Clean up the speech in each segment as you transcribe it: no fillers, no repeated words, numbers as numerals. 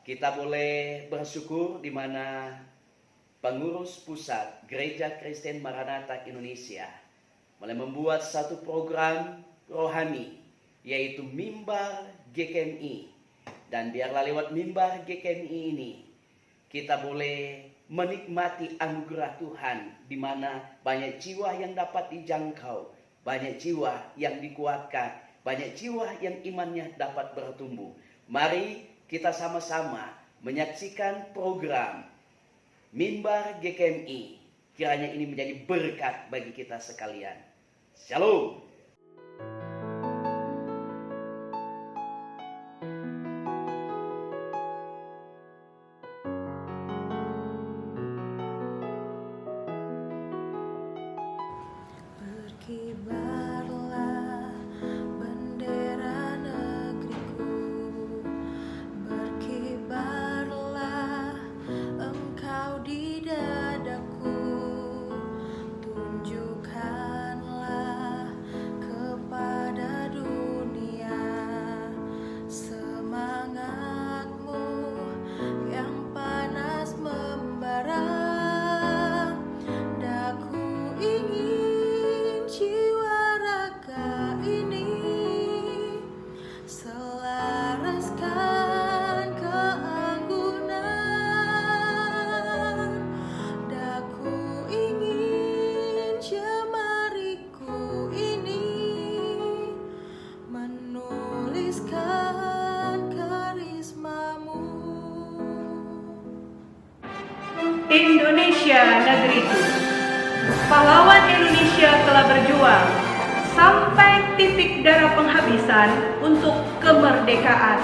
Kita boleh bersyukur di mana pengurus pusat Gereja Kristen Maranatha Indonesia mulai membuat satu program rohani, yaitu Mimbar GKMI. Dan biarlah lewat Mimbar GKMI ini kita boleh menikmati anugerah Tuhan, di mana banyak jiwa yang dapat dijangkau, banyak jiwa yang dikuatkan, banyak jiwa yang imannya dapat bertumbuh. Mari kita sama-sama menyaksikan program Mimbar GKMI. Kiranya ini menjadi berkat bagi kita sekalian. Shalom. Berkibarlah bendera negeriku, berkibarlah engkau di dadaku, tunjukkanlah kepada dunia semangatmu yang panas membara. Daku ingin jiwa raga ini selaraskan keanggunan. Daku ingin jemariku ini menuliskan karismamu. Indonesia negeriku, pahlawan Indonesia telah berjuang sampai titik darah penghabisan untuk kemerdekaan.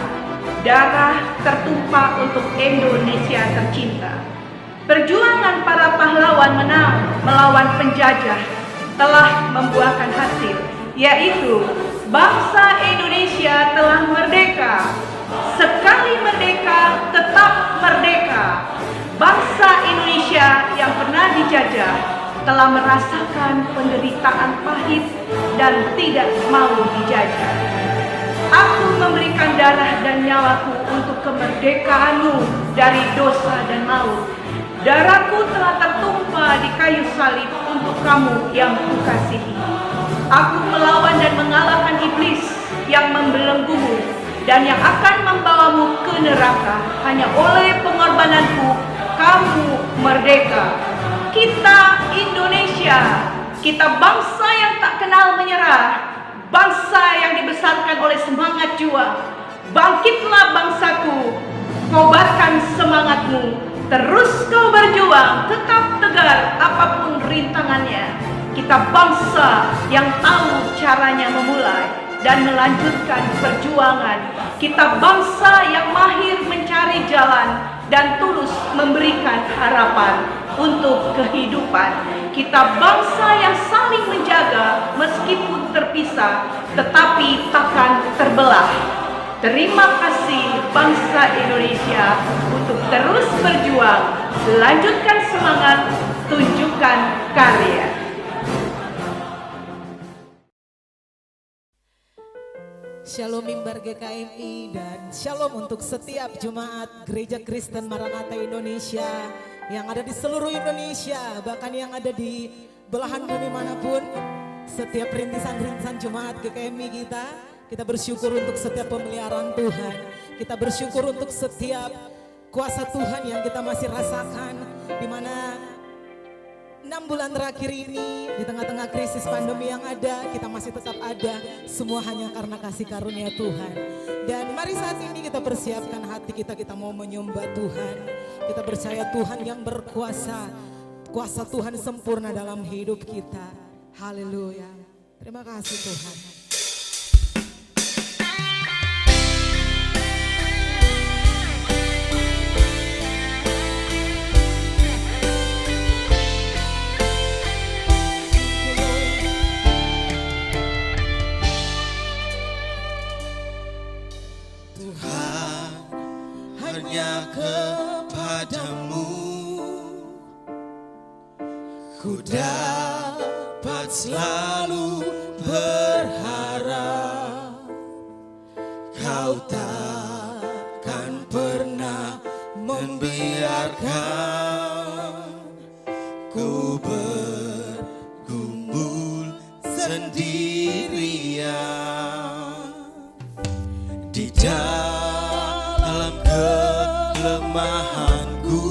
Darah tertumpah untuk Indonesia tercinta. Perjuangan para pahlawan menang melawan penjajah telah membuahkan hasil, yaitu bangsa Indonesia telah merdeka. Sekali merdeka, tetap merdeka. Bangsa Indonesia yang pernah dijajah telah merasakan penderitaan pahit dan tidak mau dijajah. Aku memberikan darah dan nyawaku untuk kemerdekaanmu dari dosa dan maut. Darahku telah tertumpah di kayu salib untuk kamu yang kukasihi. Aku melawan dan mengalahkan iblis yang membelenggumu dan yang akan membawamu ke neraka. Hanya oleh pengorbananku kamu merdeka. Kita Indonesia, kita bangsa yang tak kenal menyerah, bangsa yang dibesarkan oleh semangat juang. Bangkitlah bangsaku, kobarkan semangatmu, terus kau berjuang, tetap tegar apapun rintangannya. Kita bangsa yang tahu caranya memulai dan melanjutkan perjuangan. Kita bangsa yang mahir mencari jalan dan tulus memberikan harapan untuk kehidupan. Kita bangsa yang saling menjaga meskipun terpisah, tetapi takkan terbelah. Terima kasih bangsa Indonesia untuk terus berjuang, lanjutkan semangat, tunjukkan karya. Shalom Mimbar GKMI dan shalom untuk setiap jemaat Gereja Kristen Maranatha Indonesia yang ada di seluruh Indonesia, bahkan yang ada di belahan bumi manapun. Setiap rintisan-rintisan jemaat GKMI kita bersyukur untuk setiap pemeliharaan Tuhan. Kita bersyukur untuk setiap kuasa Tuhan yang kita masih rasakan, di mana 6 bulan terakhir ini di tengah-tengah krisis pandemi yang ada, kita masih tetap ada, semua hanya karena kasih karunia Tuhan. Dan mari saat ini kita persiapkan hati kita mau menyembah Tuhan. Kita percaya Tuhan yang berkuasa, kuasa Tuhan sempurna dalam hidup kita. Haleluya. Terima kasih Tuhan. hanya kepadamu ku dapat selalu berharap. Kau takkan pernah pernah membiarkan ku bergumul sendirian di dalam kelemahanku.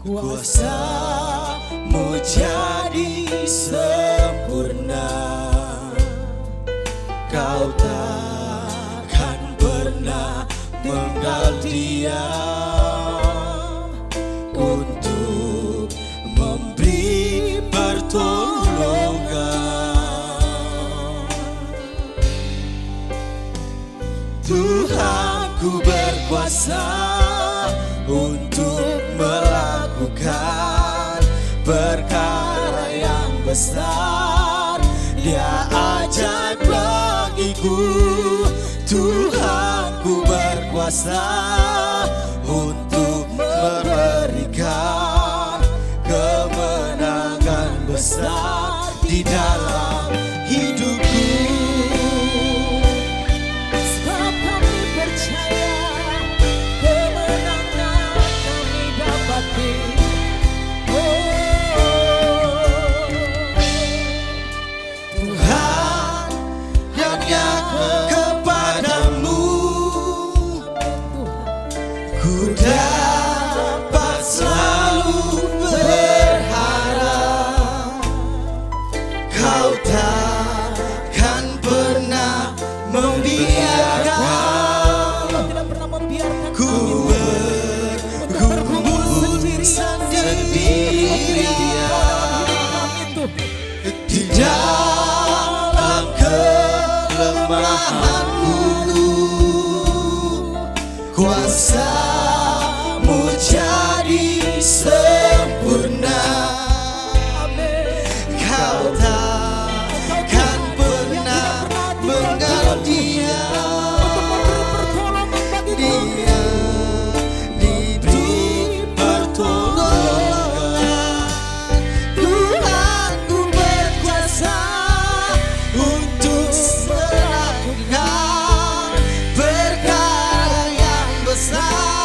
Kuasa-Mu jadi sempurna, Kau takkan pernah tinggal diam untuk memberi pertolongan. Tuhanku berkuasa untuk melakukan perkara yang besar. Dia ajaib bagiku. Tuhanku berkuasa untuk memberikan kemenangan besar di dalam hidupku. Sebab kami percaya kemenangan kami dapati. Tuhan, hanya kepadamu ku dapat selalu berharap. Kau takkan pernah membiarkan Kau tidak pernah membiarkan ku bergumul sendirian di dalam kelemahanku. Kuasa-Mu jadi sempurna, Kau takkan pernah mengerti. Dia diberi pertolongan. Tuhanku berkuasa untuk melakukan perkara yang besar.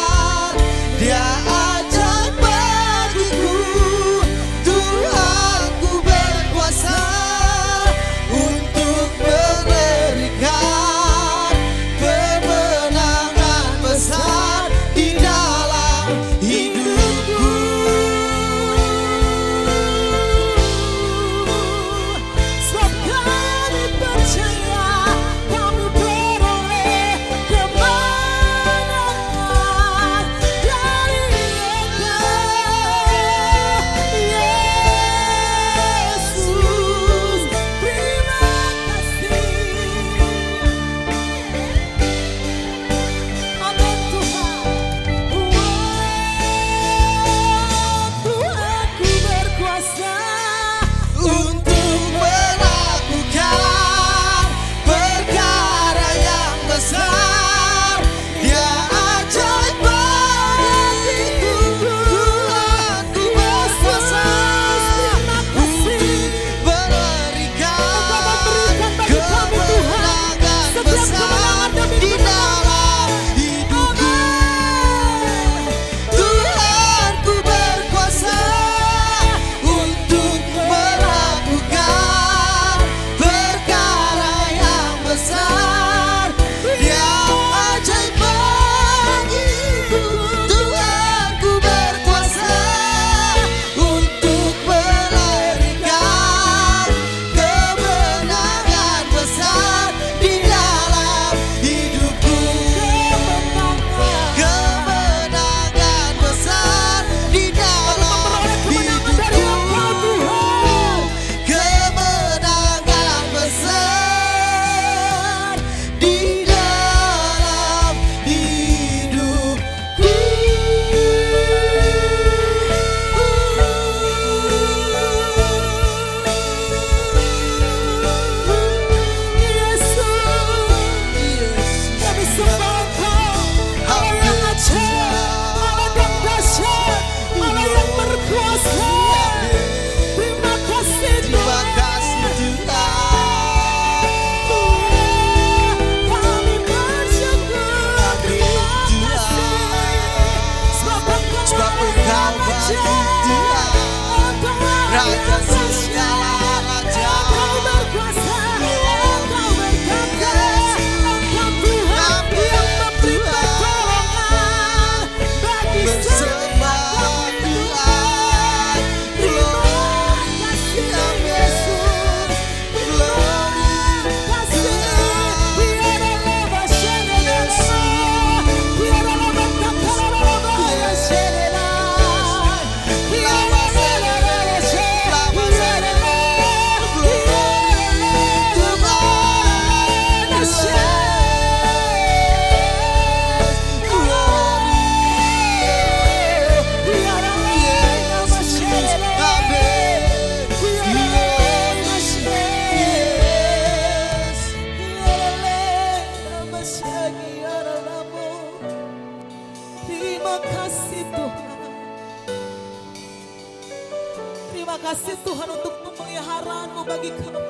Terima kasih Tuhan untuk pemeliharaanmu bagi kami.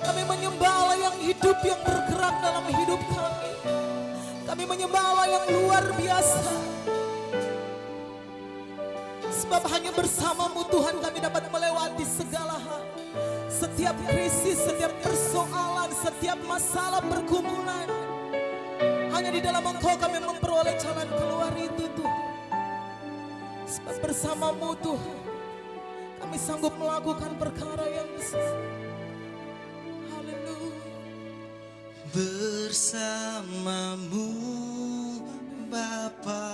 Kami menyembah Allah yang hidup, yang bergerak dalam hidup kami. Kami menyembah Allah yang luar biasa. Sebab hanya bersamamu Tuhan kami dapat melewati segala hal. Setiap krisis, setiap persoalan, setiap masalah pergumulan. Hanya di dalam Engkau kami memperoleh jalan keluar itu Tuhan. Sebab bersamamu Tuhan kami sanggup melakukan perkara yang besar. Haleluya. Bersamamu Bapa,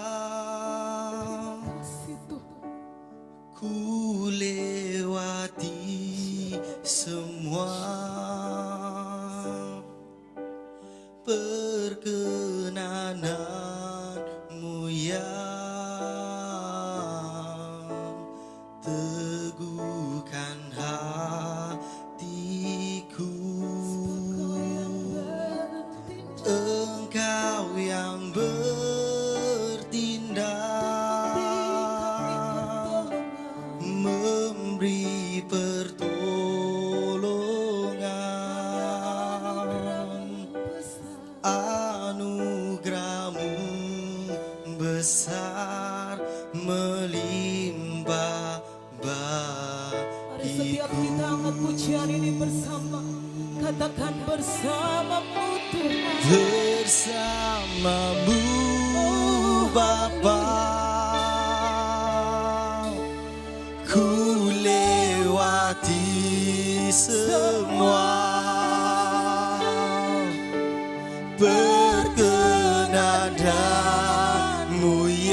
ku lewati semua perkenananmu yang teguhkan hatiku. Engkau yang bertindak memberi pertolongan, anugerahmu besar melimpah Mari setiap kita angkat pujian ini bersama. Katakan bersamamu Tuhan. Bersamamu Bapa, ku lewati semua perkenananmu yang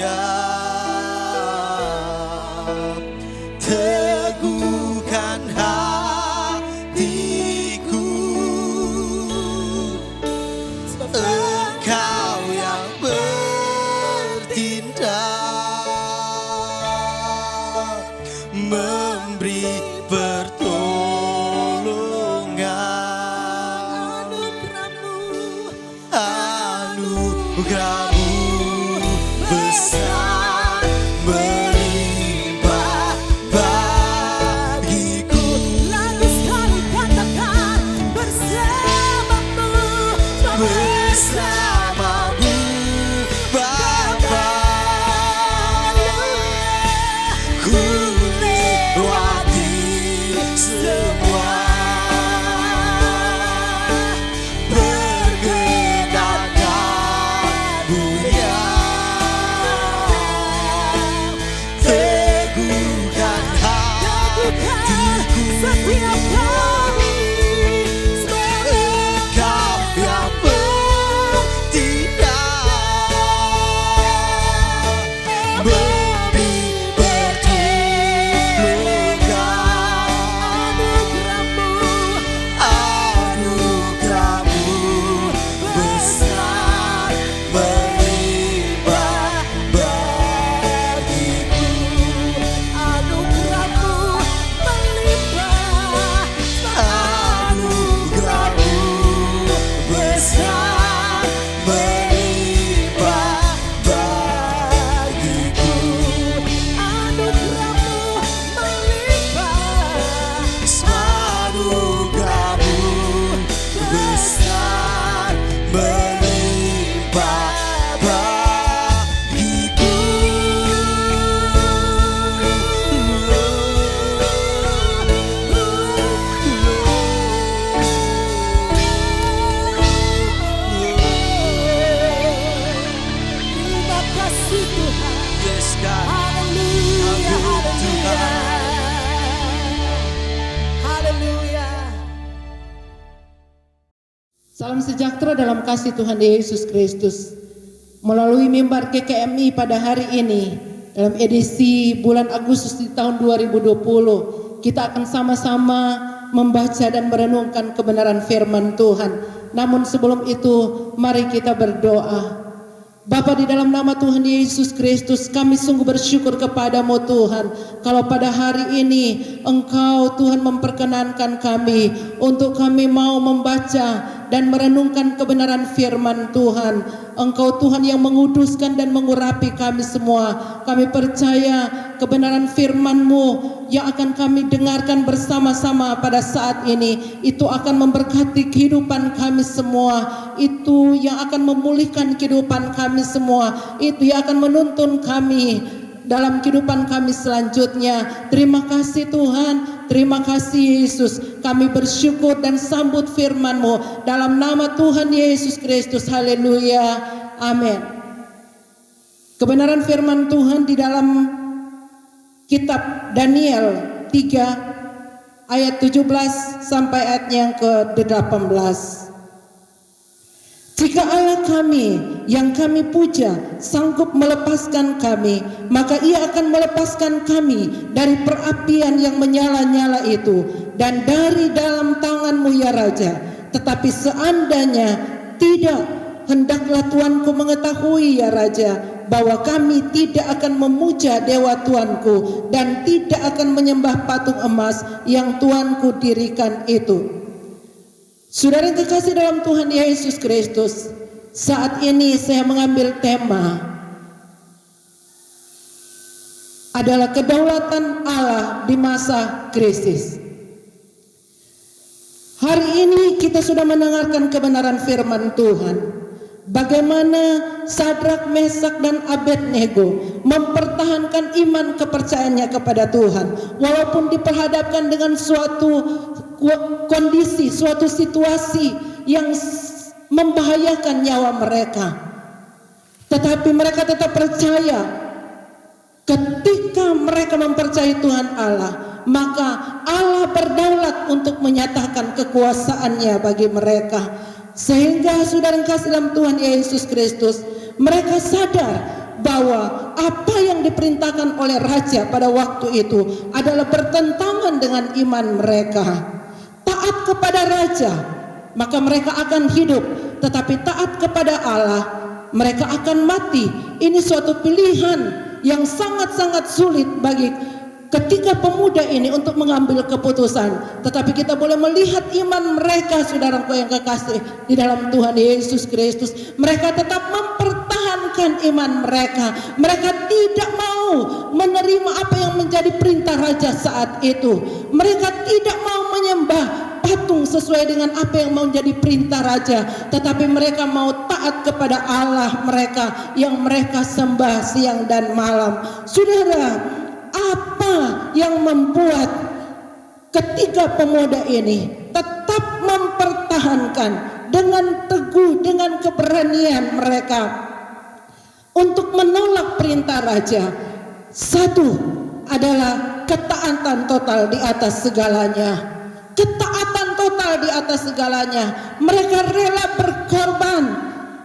teguhkan hatiku. Engkau yang bertindak memberi pertolongan, anugerahmu besar melimpah bagiku. Lalu sekali katakan bersamamu. Bersamamu Bapa, ku lewati semua perkenananmu yang teguhkan hatiku. Setiap kali Engkau yang bertindak memberi pertolongan, anugerahmu besar melimpah bagiku. anugerahmu melimpah. Anugerahmu besar melimpah bagiku. Anugerahmu melimpah. Anugerahmu besar melimpah bagiku. Terima kasih Tuhan. Yes God, Haleluya, Amin, Tuhan. haleluya. Salam sejahtera dalam kasih Tuhan Yesus Kristus. Melalui mimbar GKMI pada hari ini, dalam edisi bulan Agustus di tahun 2020, kita akan sama-sama membaca dan merenungkan kebenaran firman Tuhan. Namun sebelum itu, mari kita berdoa. Bapa, di dalam nama Tuhan Yesus Kristus, kami sungguh bersyukur kepadamu Tuhan. Kalau pada hari ini Engkau Tuhan memperkenankan kami untuk kami mau membaca dan merenungkan kebenaran firman Tuhan. Engkau Tuhan yang menguduskan dan mengurapi kami semua. Kami percaya kebenaran firman-Mu yang akan kami dengarkan bersama-sama pada saat ini, itu akan memberkati kehidupan kami semua, itu yang akan memulihkan kehidupan kami semua, itu yang akan menuntun kami dalam kehidupan kami selanjutnya. Terima kasih Tuhan, terima kasih Yesus. Kami bersyukur dan sambut firman-Mu dalam nama Tuhan Yesus Kristus. Haleluya, amin. Kebenaran firman Tuhan di dalam kitab Daniel 3 ayat 17 sampai ayat yang ke-18. Jika Allah kami yang kami puja sanggup melepaskan kami, maka Ia akan melepaskan kami dari perapian yang menyala-nyala itu dan dari dalam tangan-Mu ya Raja. Tetapi seandainya tidak, hendaklah Tuanku mengetahui ya Raja, bahwa kami tidak akan memuja dewa Tuanku dan tidak akan menyembah patung emas yang Tuanku dirikan itu. Saudara yang terkasih dalam Tuhan Yesus Kristus, saat ini saya mengambil tema adalah kedaulatan Allah di masa krisis. Hari ini kita sudah mendengarkan kebenaran firman Tuhan. Bagaimana Sadrak, Mesak dan Abednego mempertahankan iman kepercayaannya kepada Tuhan, walaupun diperhadapkan dengan suatu kondisi, suatu situasi yang membahayakan nyawa mereka. Tetapi mereka tetap percaya. Ketika mereka mempercayai Tuhan Allah, maka Allah berdaulat untuk menyatakan kekuasaannya bagi mereka. Sehingga saudara yang kasih dalam Tuhan Yesus Kristus, mereka sadar bahwa apa yang diperintahkan oleh raja pada waktu itu adalah bertentangan dengan iman mereka. Taat kepada raja, maka mereka akan hidup. Tetapi taat kepada Allah, mereka akan mati. Ini suatu pilihan yang sangat-sangat sulit bagi ketiga pemuda ini untuk mengambil keputusan. Tetapi kita boleh melihat iman mereka, saudaraku yang kekasih di dalam Tuhan Yesus Kristus. Mereka tetap mempertahankan iman mereka. Mereka tidak mau menerima apa yang menjadi perintah raja saat itu. Mereka tidak mau menyembah patung sesuai dengan apa yang mau menjadi perintah raja. Tetapi mereka mau taat kepada Allah mereka yang mereka sembah siang dan malam. Saudara, apa yang membuat ketiga pemuda ini tetap mempertahankan dengan teguh, dengan keberanian mereka untuk menolak perintah raja? Satu adalah ketaatan total di atas segalanya. Ketaatan total di atas segalanya. Mereka rela berkorban,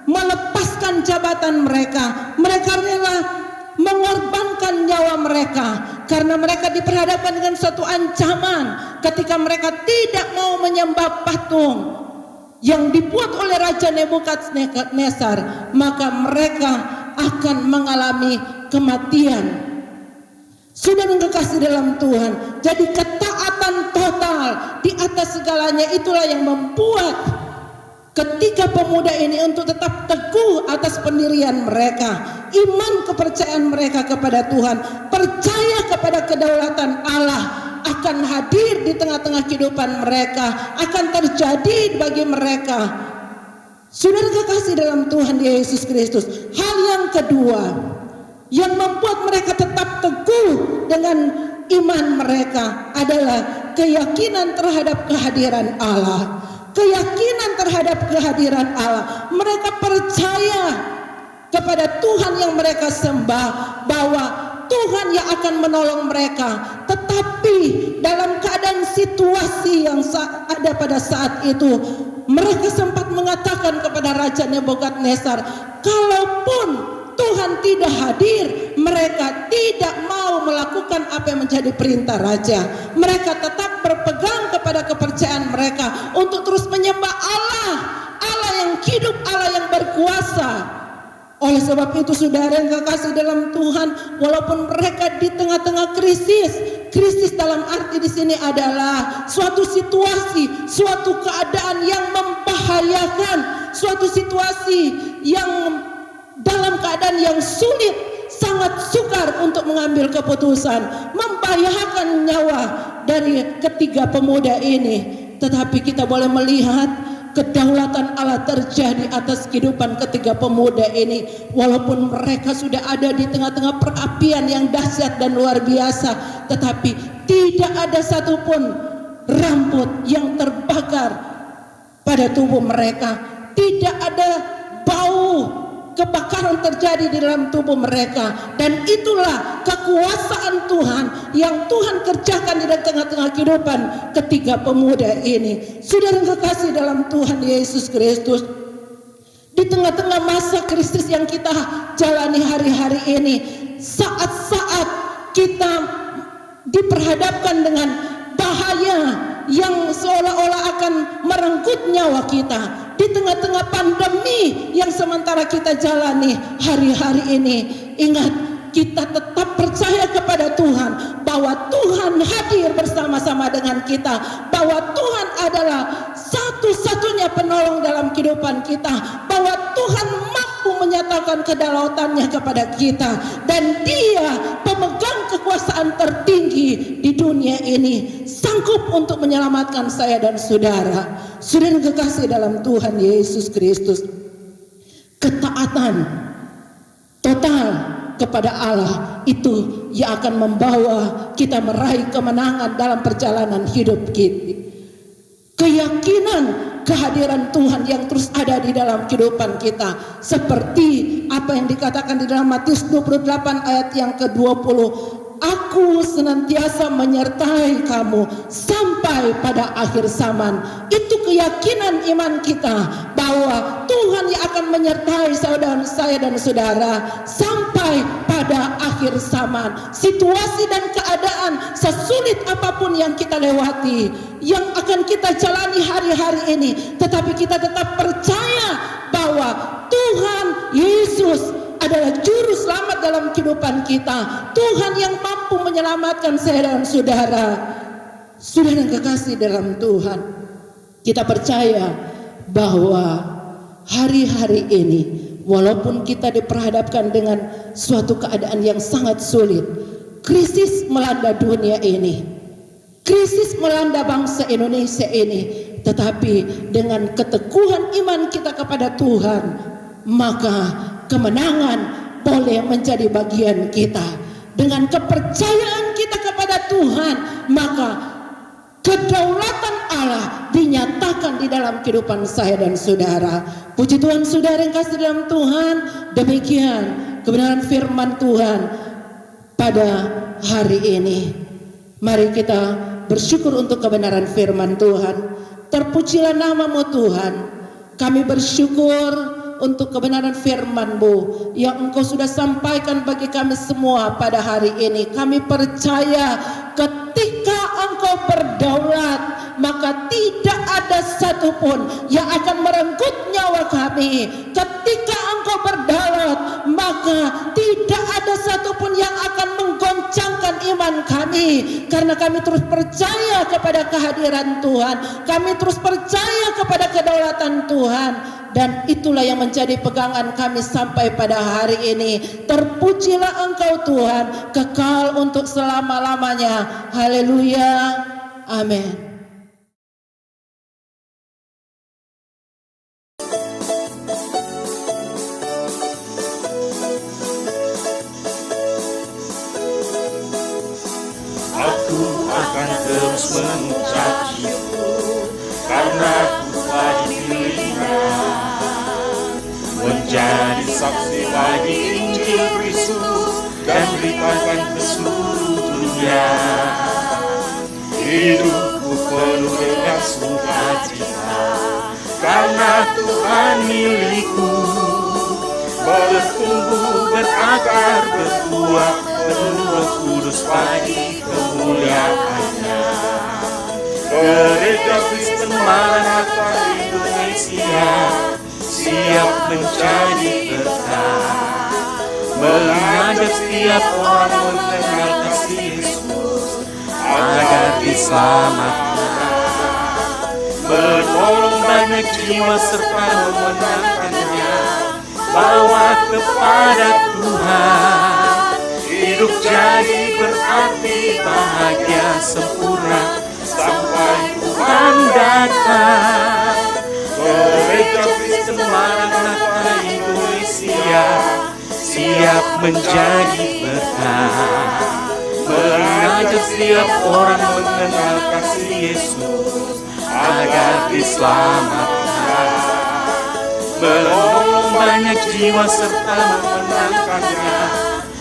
melepaskan jabatan mereka. Mereka rela mengorbankan nyawa mereka karena mereka diperhadapkan dengan suatu ancaman ketika mereka tidak mau menyembah patung yang dibuat oleh Raja Nebukadnezar, maka mereka akan mengalami kematian. Sudah kekasih dalam Tuhan, jadi ketaatan total di atas segalanya itulah yang membuat ketiga pemuda ini untuk tetap teguh atas pendirian mereka, iman kepercayaan mereka kepada Tuhan, percaya kepada kedaulatan Allah akan hadir di tengah-tengah kehidupan mereka, akan terjadi bagi mereka. Saudara kekasih dalam Tuhan Yesus Kristus, hal yang kedua yang membuat mereka tetap teguh dengan iman mereka adalah keyakinan terhadap kehadiran Allah. Keyakinan terhadap kehadiran Allah. Mereka percaya kepada Tuhan yang mereka sembah, bahwa Tuhan yang akan menolong mereka. Tetapi dalam keadaan situasi yang ada pada saat itu, mereka sempat mengatakan kepada Raja Nebukadnezar, kalaupun Tuhan tidak hadir, mereka tidak mau melakukan apa yang menjadi perintah raja. Mereka tetap berpegang kepada kepercayaan mereka untuk terus menyembah Allah, Allah yang hidup, Allah yang berkuasa. Oleh Oleh sebab itu saudara yang kekasih dalam Tuhan, walaupun mereka di tengah-tengah krisis dalam arti di sini adalah suatu situasi, suatu keadaan yang membahayakan, suatu situasi yang dalam keadaan yang sulit, sangat sukar untuk mengambil keputusan, membahayakan nyawa dari ketiga pemuda ini. Tetapi kita boleh melihat kedaulatan Allah terjadi atas kehidupan ketiga pemuda ini. Walaupun mereka sudah ada di tengah-tengah perapian yang dahsyat dan luar biasa, tetapi tidak ada satupun rambut yang terbakar pada tubuh mereka. Tidak ada bau kebakaran terjadi di dalam tubuh mereka. Dan itulah kekuasaan Tuhan yang Tuhan kerjakan di tengah-tengah kehidupan ketiga pemuda ini. Saudara yang kekasih dalam Tuhan Yesus Kristus, di tengah-tengah masa krisis yang kita jalani hari-hari ini, saat-saat kita diperhadapkan dengan bahaya yang seolah-olah akan merenggut nyawa kita, di tengah-tengah pandemi yang sementara kita jalani hari-hari ini, ingat, kita tetap percaya kepada Tuhan bahwa Tuhan hadir bersama-sama dengan kita, bahwa Tuhan adalah satu-satunya penolong dalam kehidupan kita, bahwa Tuhan mampu menyatakan kedaulatannya kepada kita, dan Dia pemegang kekuasaan tertinggi di dunia ini, sanggup untuk menyelamatkan saya dan saudara. Saudara yang kekasih dalam Tuhan Yesus Kristus, ketaatan total kepada Allah itu yang akan membawa kita meraih kemenangan dalam perjalanan hidup kita. Keyakinan kehadiran Tuhan yang terus ada di dalam kehidupan kita, seperti apa yang dikatakan di dalam Matius 28 ayat yang ke-20, Aku senantiasa menyertai kamu sampai pada akhir zaman. Itu keyakinan iman kita bahwa Tuhan yang akan menyertai saya dan saudara sampai pada akhir zaman. Situasi dan keadaan sesulit apapun yang kita lewati, yang akan kita jalani hari-hari ini, tetapi kita tetap percaya bahwa Tuhan Yesus adalah juru selamat dalam kehidupan kita. Tuhan yang mampu menyelamatkan saya dan saudara. Saudara yang kekasih dalam Tuhan, kita percaya bahwa hari-hari ini, walaupun kita diperhadapkan dengan suatu keadaan yang sangat sulit, krisis melanda dunia ini, krisis melanda bangsa Indonesia ini, tetapi dengan keteguhan iman kita kepada Tuhan, maka kemenangan boleh menjadi bagian kita. Dengan kepercayaan kita kepada Tuhan, maka kedaulatan Allah dinyatakan di dalam kehidupan saya dan saudara. Puji Tuhan, saudara yang kasih dalam Tuhan, demikian kebenaran firman Tuhan pada hari ini. Mari kita bersyukur untuk kebenaran firman Tuhan. Terpujilah nama-Mu Tuhan. Kami bersyukur untuk kebenaran firman-Mu yang Engkau sudah sampaikan bagi kami semua pada hari ini. Kami percaya ketika Engkau berdaulat, maka tidak ada satupun yang akan merenggut nyawa kami. Ketika Engkau berdaulat, maka tidak ada satupun yang akan menggoncangkan iman kami, karena kami terus percaya kepada kehadiran Tuhan, kami terus percaya kepada kedaulatan Tuhan. Dan itulah yang menjadi pegangan kami sampai pada hari ini. Terpujilah Engkau Tuhan, kekal untuk selama-lamanya. Haleluya. Amin. Aku akan terus mengucap syukur karena ku telah dipilih menjadi saksi bagi Injil Kristus dan beritakan ke seluruh dunia. Hidupku penuh dengan sukacita karena Tuhan milikku. Bertumbuh, berakar, berbuah, penuh Roh Kudus bagi kemuliaan-Nya. Gereja Kristen Maranatha Indonesia siap menjadi berkat. mengajak setiap orang mengenal kasih Yesus agar diselamatkan, menolong banyak jiwa serta memenangkannya, bawa kepada Tuhan. Hidup jadi berarti bahagia sempurna sampai Tuhan datang. Gereja Kristen Maranatha Indonesia siap menjadi berkat, mengajak setiap orang mengenal kasih Yesus agar diselamatkan, menolong banyak jiwa serta memenangkannya,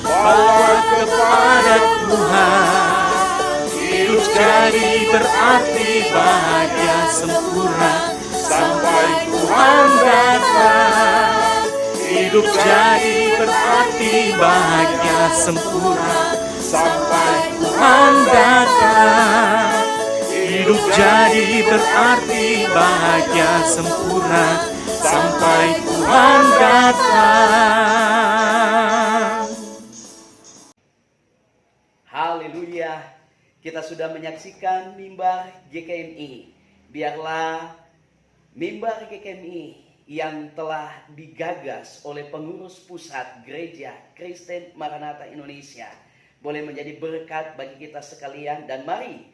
bawa kepada Tuhan. Hidup jadi berarti bahagia sempurna sampai Tuhan datang. Hidup jadi berarti bahagia sempurna sampai Tuhan datang. Hidup jadi berarti bahagia sempurna sampai Tuhan datang. Haleluya. Kita sudah menyaksikan mimbar GKMI. Biarlah mimbar GKMI yang telah digagas oleh pengurus pusat Gereja Kristen Maranatha Indonesia boleh menjadi berkat bagi kita sekalian, dan mari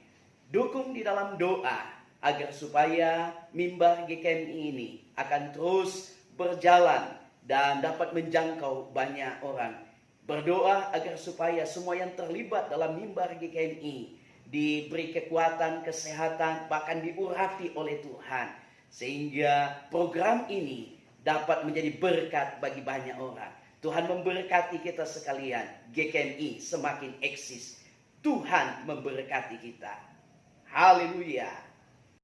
dukung di dalam doa agar supaya mimbar GKMI ini akan terus berjalan dan dapat menjangkau banyak orang. Berdoa agar supaya semua yang terlibat dalam mimbar GKMI diberi kekuatan, kesehatan, bahkan diurapi oleh Tuhan, sehingga program ini dapat menjadi berkat bagi banyak orang. Tuhan memberkati kita sekalian. GKMI semakin eksis. Tuhan memberkati kita. Haleluya.